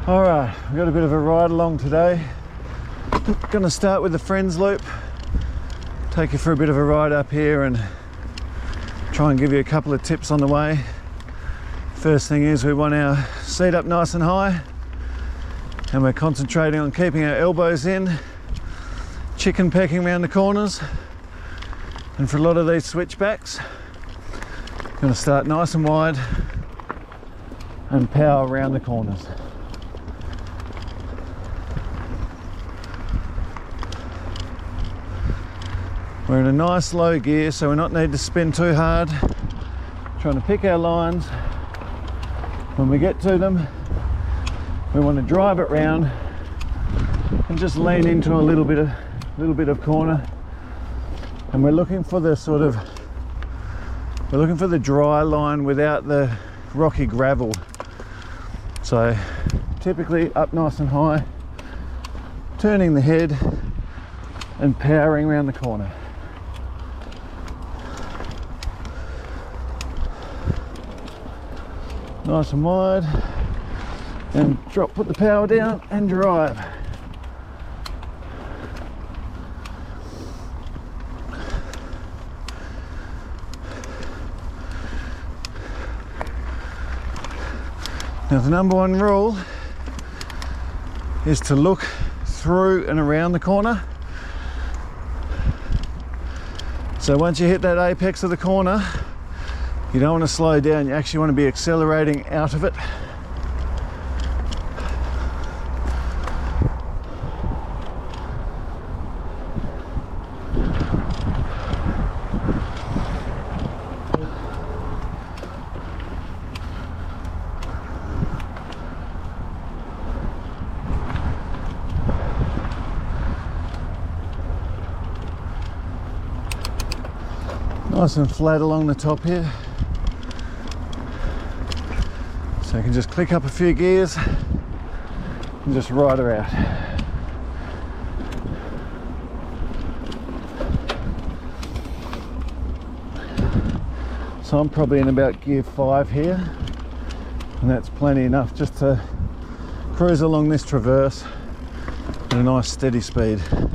Alright, we've got a bit of a ride along today. Going to start with the Friends Loop. Take you for a bit of a ride up here and try and give you a couple of tips on the way. First thing is we want our seat up nice and high, and we're concentrating on keeping our elbows in, chicken pecking around the corners. And for a lot of these switchbacks, we're going to start nice and wide and power around the corners. We're in a nice low gear, so we're not need to spin too hard. Trying to pick our lines. When we get to them, we want to drive it round and just lean into a little bit of corner. And we're looking for the dry line without the rocky gravel. So typically up nice and high, turning the head and powering around the corner. Nice and wide, and put the power down and drive. Now the number one rule is to look through and around the corner. So once you hit that apex of the corner, you don't want to slow down, you actually want to be accelerating out of it. Nice and flat along the top here. So you can just click up a few gears and just ride her out. So I'm probably in about gear 5 here, and that's plenty enough just to cruise along this traverse at a nice steady speed. A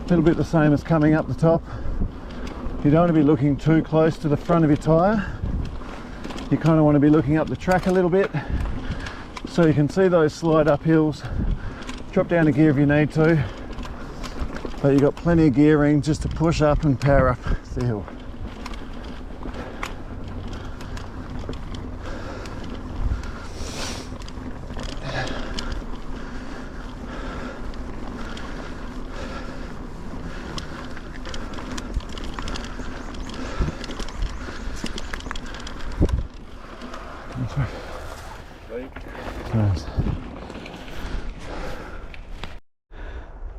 little bit the same as coming up the top. You don't want to be looking too close to the front of your tyre. You kind of want to be looking up the track a little bit, so you can see those slide up hills. Drop down a gear if you need to, but you've got plenty of gearing just to push up and power up the hill. Nice.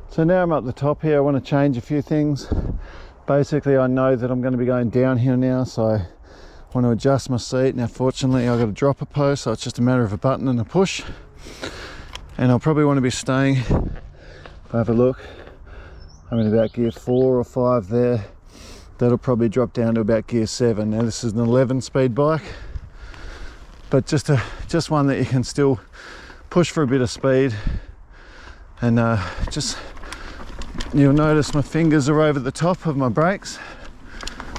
So now I'm up the top here. I want to change a few things. Basically, I know that I'm going to be going down here now, so I want to adjust my seat. Now fortunately I've got a dropper post, so it's just a matter of a button and a push, and I'll probably want to be staying, if I have a look, I'm in about gear 4 or 5 there. That'll probably drop down to about gear 7. Now this is an 11-speed bike, but just one that you can still push for a bit of speed. And you'll notice my fingers are over the top of my brakes,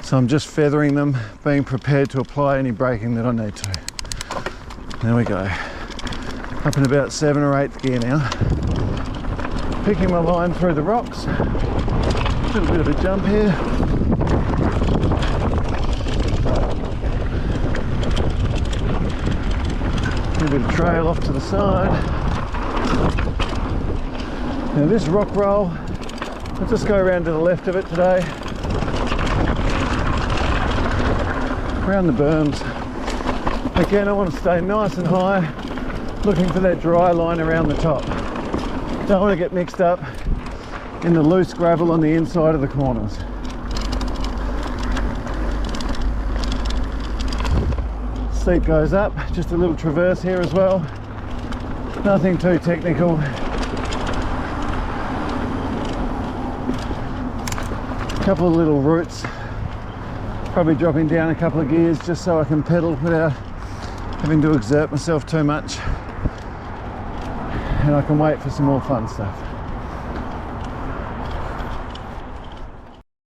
so I'm just feathering them, being prepared to apply any braking that I need to. There we go, up in about 7 or 8th gear now, picking my line through the rocks. A little bit of a jump here. A bit of trail off to the side. Now this rock roll, I'll just go around to the left of it today. Around the berms. Again, I want to stay nice and high, looking for that dry line around the top. Don't want to get mixed up in the loose gravel on the inside of the corners. Seat goes up, just a little traverse here as well. Nothing too technical. A couple of little roots. Probably dropping down a couple of gears just so I can pedal without having to exert myself too much, and I can wait for some more fun stuff.